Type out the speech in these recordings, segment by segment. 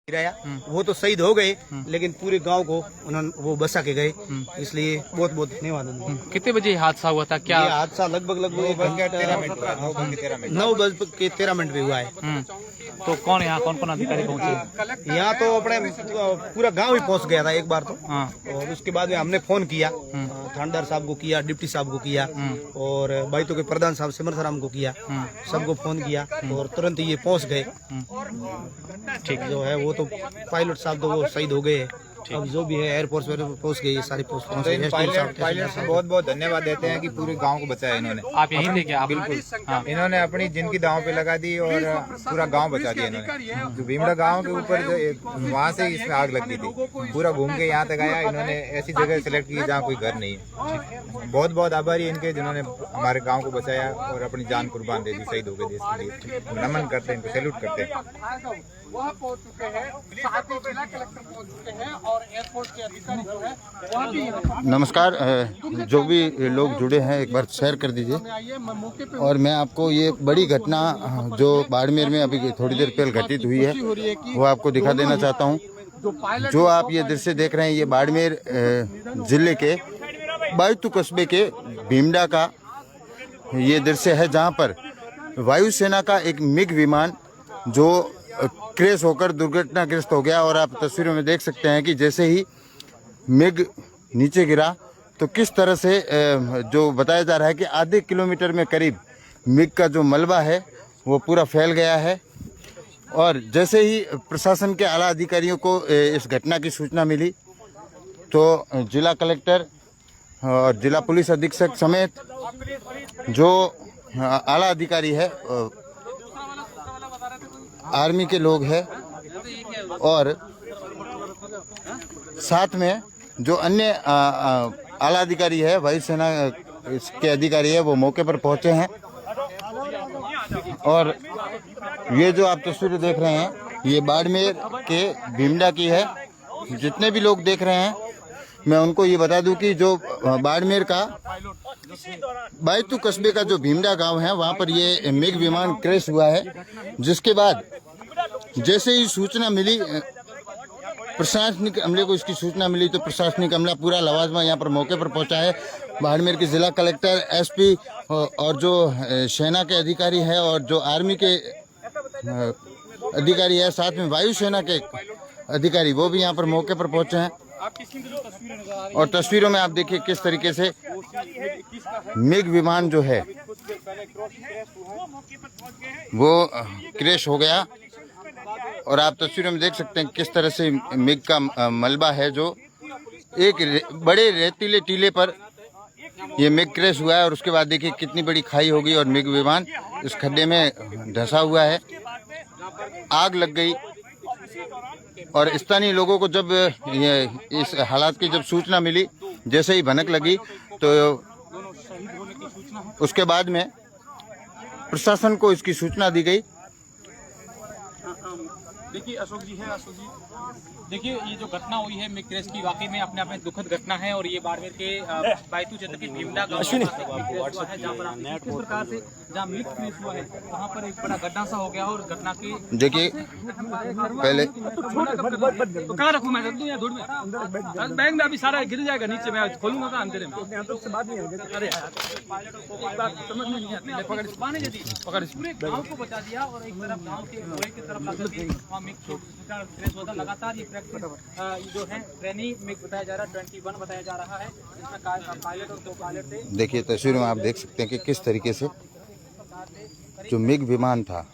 गिराया, वो तो शहीद हो गए, लेकिन पूरे गांव को उन्होंने वो बचा के गए, इसलिए बहुत बहुत धन्यवाद। कितने बजे हादसा हुआ था? क्या ये हादसा लगभग 9 बज के 13 मिनट पे हुआ है। तो कौन कौन अधिकारी पहुंचे? यहाँ तो अपने पूरा गांव ही पहुंच गया था एक बार तो। हाँ। और उसके बाद में हमने फोन किया, थानेदार साहब को किया, डिप्टी साहब को किया, और बाइतों के प्रधान साहब सिमर सराम को किया, सबको फोन किया और तुरंत ये पहुंच गए। ठीक जो है वो तो पायलट साहब तो वो शहीद हो गए। अब जो भी है एयरफोर्स पहुंच गई, सारी पोस्ट पहुंच गई। पायलट से बहुत बहुत धन्यवाद देते हैं कि पूरे गांव को बचाया इन्होंने। आप यहीं थे क्या? बिल्कुल। हाँ। इन्होंने अपनी जिंदगी दांव पे लगा दी और पूरा गांव बचा दिया इन्होंने। जो भीमड़ा गांव के ऊपर जो वहाँ से इसमें आग लगी थी, पूरा घूम के यहाँ तक आया। इन्होंने ऐसी जगह सेलेक्ट की जहाँ कोई घर नहीं है। बहुत बहुत आभारी इनके, जिन्होंने हमारे गाँव को बचाया और अपनी जान कुर्बान दे दी, शहीद हो गए देश के लिए। नमन करते हैं, इनको सैल्यूट करते हैं। वह पहुंच चुके हैं, साथ ही जिला कलेक्टर पहुंच चुके हैं और एयरपोर्ट के अधिकारी जो है वह भी। नमस्कार, जो भी लोग जुड़े हैं एक बार शेयर कर दीजिए। और मैं आपको ये बड़ी घटना जो बाड़मेर में अभी थोड़ी देर पहले घटित हुई है वो आपको दिखा देना चाहता हूँ। जो आप ये दृश्य देख रहे हैं ये बाड़मेर जिले के बायतू कस्बे के भीमड़ा का ये दृश्य है, जहाँ पर वायुसेना का एक मिग विमान जो क्रैश होकर दुर्घटनाग्रस्त हो गया। और आप तस्वीरों में देख सकते हैं कि जैसे ही मिग नीचे गिरा तो किस तरह से जो बताया जा रहा है कि आधे किलोमीटर में करीब मिग का जो मलबा है वो पूरा फैल गया है। और जैसे ही प्रशासन के आला अधिकारियों को इस घटना की सूचना मिली तो जिला कलेक्टर और जिला पुलिस अधीक्षक समेत जो आला अधिकारी है, आर्मी के लोग हैं और साथ में जो अन्य आला अधिकारी है, वायुसेना के अधिकारी है, वो मौके पर पहुंचे हैं। और ये जो आप तस्वीरें देख रहे हैं ये बाड़मेर के भीमड़ा की है। जितने भी लोग देख रहे हैं मैं उनको ये बता दूं कि जो बाड़मेर का बायतू कस्बे का जो भीमड़ा गांव है वहां पर ये मिग विमान क्रैश हुआ है, जिसके बाद जैसे ही सूचना मिली प्रशासनिक अमले को, इसकी सूचना मिली तो प्रशासनिक अमला पूरा लवाजमा यहाँ पर मौके पर पहुंचा है। बाड़मेर के जिला कलेक्टर, एसपी और जो सेना के अधिकारी है और जो आर्मी के अधिकारी है, साथ में वायुसेना के अधिकारी वो भी यहाँ पर मौके पर पहुंचे हैं। और तस्वीरों में आप देखिए किस तरीके से मिग विमान जो है वो क्रैश हो गया। और आप तस्वीरों में देख सकते हैं किस तरह से मिग का मलबा है जो एक बड़े रेतीले टीले पर ये मिग क्रैश हुआ है। और उसके बाद देखिए कितनी बड़ी खाई होगी और मिग विमान इस खड्डे में धंसा हुआ है। आग लग गई और स्थानीय लोगों को जब ये इस हालात की जब सूचना मिली, जैसे ही भनक लगी तो उसके बाद में प्रशासन को इसकी सूचना दी गई। देखिए अशोक जी है, अशोक जी देखिए ये जो घटना हुई है मिग क्रैश की, वाकई में अपने आप में दुखद घटना है। और ये बाड़मेर के बायतू क्षेत्र के भीमड़ा गांव है, जहाँ पर किस प्रकार से जहाँ मिग क्रैश हुआ है वहाँ पर एक बड़ा गड्ढा सा हो गया। और घटना की देखिए पहले तो कहाँ रखूँ मैं धूल में, बैग में अभी सारा गिर जाएगा नीचे, मैं खोलूंगा कहाँ अंधेरे में। अरे समझ में नहीं आती, पकड़ पूरे गाँव को बचा दिया। और एक तरफ गाँव के तरफ लगातार ये जो है ट्रेनिंग मिग बताया जा रहा है, 21 बताया जा रहा है, जिसमें पायलट और 2 पायलट थे। देखिए तस्वीर में आप देख सकते हैं कि किस तरीके से जो मिग विमान था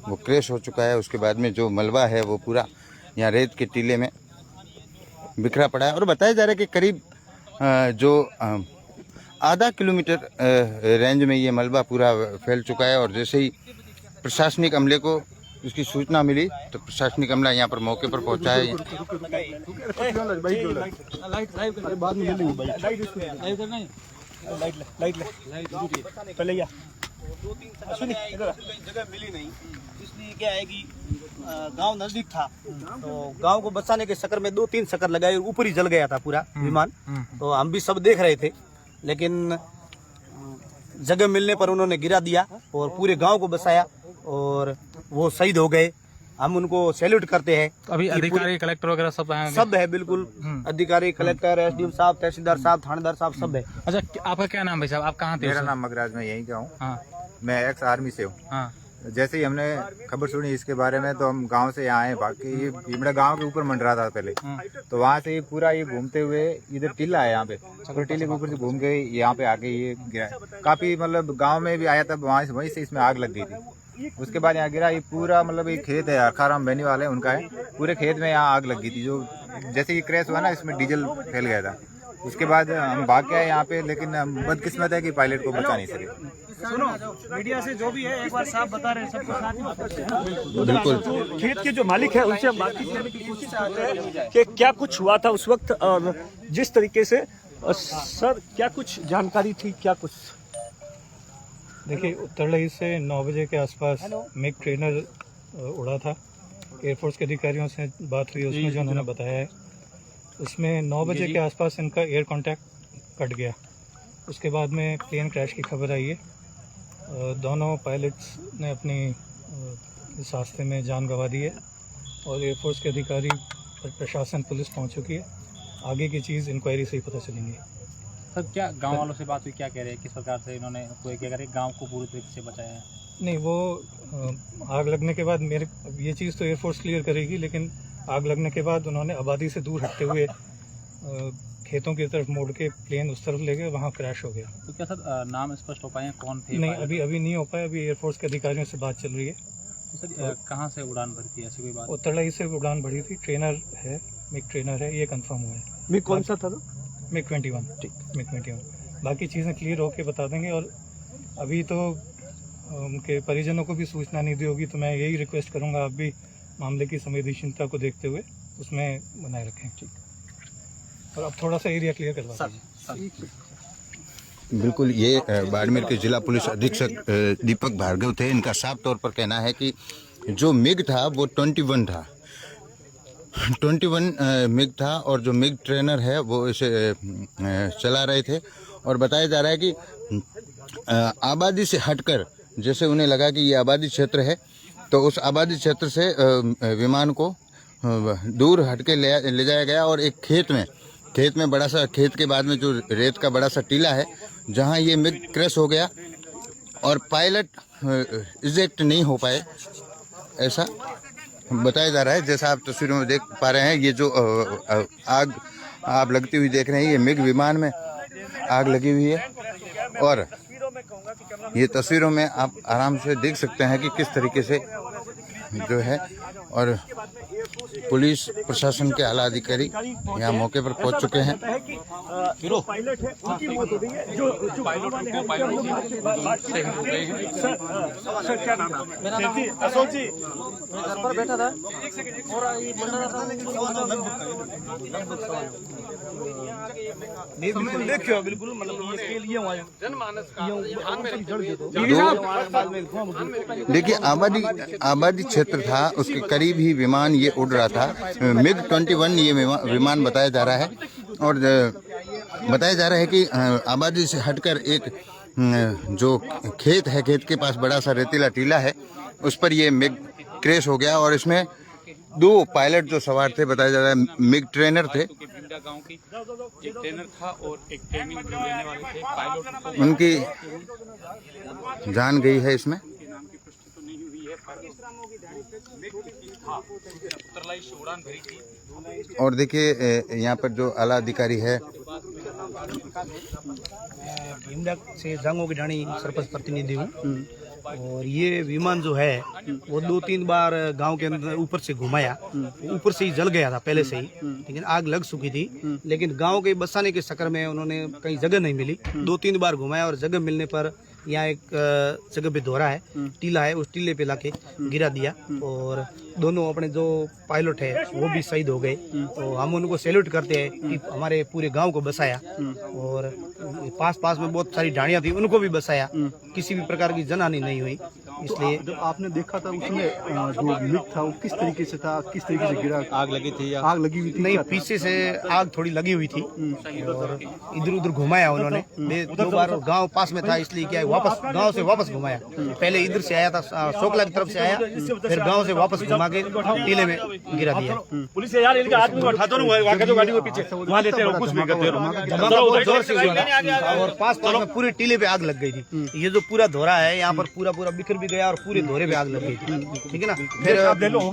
वो क्रैश हो चुका है। उसके बाद में जो मलबा है वो पूरा यहाँ रेत के टीले में बिखरा पड़ा है। और बताया जा रहा है कि करीब जो आधा किलोमीटर रेंज में ये मलबा पूरा फैल चुका है। और जैसे ही प्रशासनिक अमले को इसकी सूचना मिली तो प्रशासनिक अमला यहाँ पर मौके पर पहुंचा है। जगह मिली नहीं, इसलिए क्या है कि गांव नजदीक था तो गांव को बचाने के चक्कर में 2-3 चक्कर लगाए, ऊपर ही जल गया था पूरा विमान। तो हम भी सब देख रहे थे, लेकिन जगह मिलने पर उन्होंने गिरा दिया और पूरे गांव को बचाया और वो शहीद हो गए। हम उनको सैल्यूट करते हैं। अभी अधिकारी कलेक्टर वगैरह सब आए होंगे? सब है बिल्कुल, अधिकारी, कलेक्टर, एसडीएम साहब, तहसीलदार साहब, थानेदार साहब सब है। अच्छा, आपका क्या नाम है साहब? आप कहाँ थे? मेरा नाम मगराज, मैं यहीं का हूँ। हाँ मैं एक्स आर्मी से हूँ। हाँ। जैसे ही हमने खबर सुनी इसके बारे में तो हम गांव से यहाँ आए। बाकी ये भीमड़ा गांव के ऊपर मंडरा था पहले, तो वहाँ से ये पूरा ये घूमते हुए इधर टीला है यहाँ पे, पूरे टीले के ऊपर से घूम के यहाँ पे आके ये गिरा। काफी मतलब गांव में भी आया था, वहीं से इसमें आग लग गई थी। उसके बाद यहाँ गिरा। ये पूरा मतलब ये खेत है, अखाराम बहनी वाले उनका है, पूरे खेत में यहाँ आग लग गई थी। जो जैसे ये क्रैश हुआ ना, इसमें डीजल फैल गया था। उसके बाद हम भाग के आए यहाँ पे, लेकिन बदकिस्मत है कि पायलट को बचा नहीं सके। सुनो, मीडिया से जो भी है एक बार साफ बता रहे हैं, सबको साथ ही बता रहे हैं। बिल्कुल। खेत के जो मालिक है उनसे हम बातचीत करने की कोशिश कर रहे हैं कि क्या कुछ हुआ था उस वक्त और जिस तरीके से सर क्या कुछ जानकारी थी, क्या कुछ? देखिए, उत्तरलई से 9 बजे के आसपास मिग ट्रेनर उड़ा था। एयरफोर्स के अधिकारियों से बात हुई, उसमें जो उन्होंने बताया है उसमें 9 बजे के आसपास इनका एयर कांटेक्ट कट गया। उसके बाद में प्लेन क्रैश की खबर आई है। दोनों पायलट्स ने अपनी इस हादसे में जान गंवा दी है और एयरफोर्स के अधिकारी, प्रशासन, पुलिस पहुंच चुकी है। आगे की चीज़ इंक्वायरी से ही पता चलेंगी। सर, क्या गांव वालों से बात हुई? क्या कह रहे हैं? किस प्रकार से इन्होंने कोई क्या करे गांव को पूरी तरीके से बचाया है? नहीं, वो आग लगने के बाद मेरे ये चीज़ तो एयरफोर्स क्लियर करेगी, लेकिन आग लगने के बाद उन्होंने आबादी से दूर हटते हुए खेतों की तरफ मोड़ के प्लेन उस तरफ ले गए, वहाँ क्रैश हो गया। तो क्या सर नाम स्पष्ट हो पाए हैं कौन थे? नहीं, अभी नहीं हो पाया। अभी एयरफोर्स के अधिकारियों से बात चल रही है। तो सर कहाँ से उड़ान भरी थी, ऐसी कोई बात? उत्तरलई से उड़ान भरी थी। ट्रेनर है, मिग ट्रेनर है, ये कंफर्म हुआ है। मैं कौन सा था? मिग 21। ठीक, मिग 21। बाकी चीज़ें क्लियर होके बता देंगे। और अभी तो उनके परिजनों को भी सूचना नहीं दी होगी, तो मैं यही रिक्वेस्ट करूँगा, आप भी मामले की संवेदनशीलता को देखते हुए उसमें बनाए रखें। ठीक, और अब थोड़ा सा एरिया क्लियर करवा दीजिए। बिल्कुल, ये बाड़मेर के जिला पुलिस अधीक्षक दीपक भार्गव थे। इनका साफ तौर पर कहना है कि जो मिग था वो 21 था, 21 मिग था, और जो मिग ट्रेनर है वो इसे चला रहे थे। और बताया जा रहा है कि आबादी से हटकर, जैसे उन्हें लगा कि ये आबादी क्षेत्र है, तो उस आबादी क्षेत्र से विमान को दूर हटके ले जाया गया और एक खेत में बड़ा सा, खेत के बाद में जो रेत का बड़ा सा टीला है, जहां ये मिग क्रैश हो गया और पायलट इजेक्ट नहीं हो पाए, ऐसा बताया जा रहा है। जैसा आप तस्वीरों में देख पा रहे हैं, ये जो आग आप लगती हुई देख रहे हैं, ये मिग विमान में आग लगी हुई है। और ये तस्वीरों में आप आराम से देख सकते हैं कि किस तरीके से जो है, और पुलिस प्रशासन के आला अधिकारी यहाँ मौके पर पहुंच चुके हैं। पायलट है, उनकी मौत हो गई है। जो सर क्या नाम है? मेरा नाम अशोक जी। मैं घर पर बैठा था और ये बिल्कुल देखियो, बिल्कुल मतलब ये लिए हुआ देखिए, आबादी क्षेत्र था, उसके करीब ही विमान ये उड़ रहा था। मिग 21 ये विमान बताया जा रहा है। और बताया जा रहा है कि आबादी से हटकर एक जो खेत है, खेत के पास बड़ा सा रेतीला टीला है, उस पर ये मिग क्रैश हो गया। और इसमें 2 पायलट जो सवार थे, बताया जा रहा है मिग ट्रेनर थे, गांव की एक ट्रेनर था और एक ट्रेनिंग देने वाले थे पायलट। उनकी जान गई है इसमें। और देखिए, यहाँ पर जो आला अधिकारी है, भीमडा से जांगो की ढाणी सरपंच प्रतिनिधि हूँ। और ये विमान जो है वो 2-3 बार गांव के अंदर ऊपर से घुमाया, ऊपर से ही जल गया था पहले से ही, लेकिन आग लग चुकी थी। लेकिन गांव के बसाने के चक्कर में उन्होंने कहीं जगह नहीं मिली, 2-3 बार घुमाया और जगह मिलने पर यहाँ एक जगह पे दोहरा है, टीला है, उस टीले पे लाके गिरा दिया। और दोनों अपने जो पायलट है वो भी शहीद हो गए। तो हम उनको सैल्यूट करते हैं कि हमारे पूरे गांव को बसाया। और पास में बहुत सारी ढाणियाँ थी, उनको भी बसाया, किसी भी प्रकार की जनहानि नहीं हुई। इसलिए जब आपने देखा था उसमें जो मिग था वो किस तरीके से था, किस तरीके से गिरा? आग लगी थी या आग लगी हुई थी? नहीं, क्या था? पीछे से आग थोड़ी लगी हुई थी और इधर उधर घुमाया उन्होंने। 2 बार गांव पास में था इसलिए क्या है, वापस गांव से वापस घुमाया। पहले इधर से आया था, शोकला की तरफ से आया, फिर गांव से वापस घुमा के टीले में गिरा दिया। पुलिस यार इनके आदमी को उठाते रहो, वहां का जो गाड़ी वो पीछे वहां लेते रहो, कुछ भी करते रहो। धमाका बहुत जोर से हुआ था और पास में पूरे टीले पे आग लग गई थी। ये जो पूरा धोरा है यहाँ पर पूरा बिखर भी गया और पूरे धोरे पे आग लग गई थी, ठीक है ना। फिर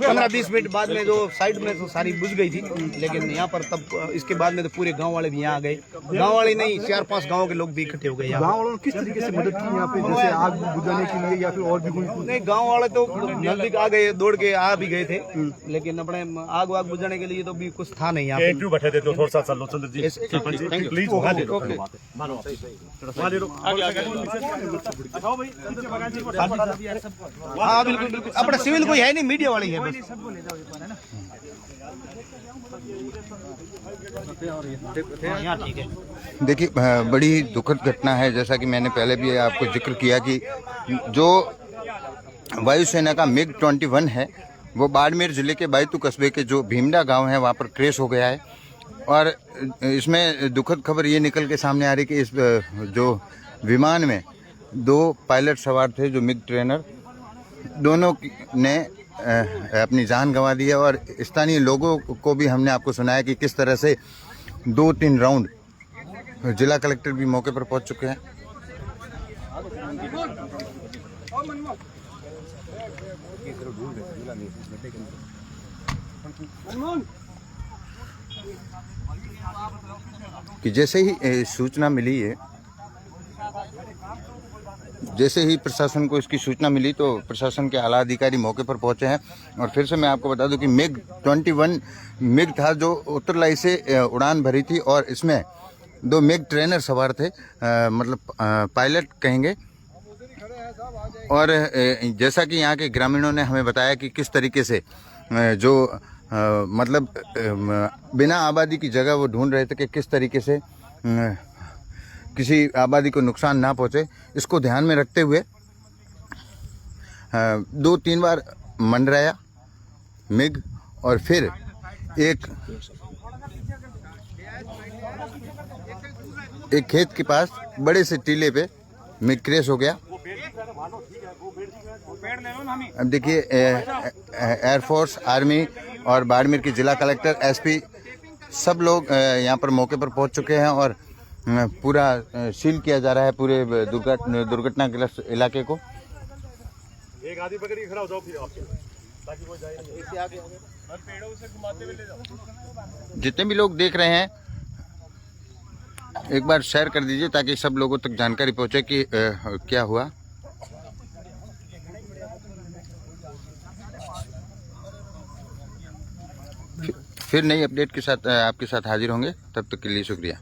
15-20 मिनट बाद में जो साइड में तो सारी बुझ गई थी, लेकिन यहाँ पर तब इसके बाद में तो पूरे गांव वाले भी यहाँ आ गए। गांव वाले नहीं, 4-5 गाँव के लोग भी इकट्ठे हो गए। गाँव वालों ने किस तरीके से मदद की यहाँ पे, जैसे आग बुझाने के लिए या फिर और भी कोई? नहीं, गांव वाले तो नजदीक आ गए, दौड़ के आ भी गए थे, लेकिन अपने आग वाग बुझाने के लिए तो भी कुछ था नहीं यहाँ पे। बैठे थे तो थोड़ा सा चलो चंद्र जी प्लीज वहां दे दो, वहां दे दो। हाँ बिल्कुल बिल्कुल, अपना सिविल कोई है नहीं, मीडिया वाले ही है बस। हाँ ठीक है। देखिए बड़ी दुखद घटना है, जैसा कि मैंने पहले भी आपको जिक्र किया कि जो वायुसेना का मिग 21 है वो बाड़मेर जिले के बायतू कस्बे के जो भीमडा गांव है वहां पर क्रैश हो गया है। और इसमें दुखद खबर ये निकल के सामने आ रही कि इस जो विमान में 2 पायलट सवार थे जो मिग ट्रेनर, दोनों ने अपनी जान गंवा दी है। और स्थानीय लोगों को भी हमने आपको सुनाया कि किस तरह से 2-3 राउंड, जिला कलेक्टर भी मौके पर पहुंच चुके हैं। कि जैसे ही सूचना मिली है, जैसे ही प्रशासन को इसकी सूचना मिली तो प्रशासन के आला अधिकारी मौके पर पहुंचे हैं। और फिर से मैं आपको बता दूं कि मिग 21 मिग था जो उत्तरलाई से उड़ान भरी थी और इसमें 2 मिग ट्रेनर सवार थे, मतलब पायलट कहेंगे। और जैसा कि यहाँ के ग्रामीणों ने हमें बताया कि किस तरीके से जो मतलब बिना आबादी की जगह वो ढूंढ रहे थे कि किस तरीके से किसी आबादी को नुकसान ना पहुंचे, इसको ध्यान में रखते हुए 2-3 बार मंडराया मिग और फिर एक खेत के पास बड़े से टीले पे मिग क्रैश हो गया। अब देखिए एयरफोर्स, आर्मी और बाड़मेर की जिला कलेक्टर, एसपी सब लोग यहाँ पर मौके पर पहुँच चुके हैं और पूरा सील किया जा रहा है पूरे दुर्घटनाग्रस्त इलाके को। एक आदमी पकड़ के खड़ा हो जाओ फिर आपके, ताकि वो जाए इससे आगे पेड़ों से घुमाते हुए ले जाओ। जितने भी लोग देख रहे हैं एक बार शेयर कर दीजिए ताकि सब लोगों तक जानकारी पहुंचे कि क्या हुआ। फिर नई अपडेट के साथ आपके साथ हाजिर होंगे, तब तक के लिए शुक्रिया।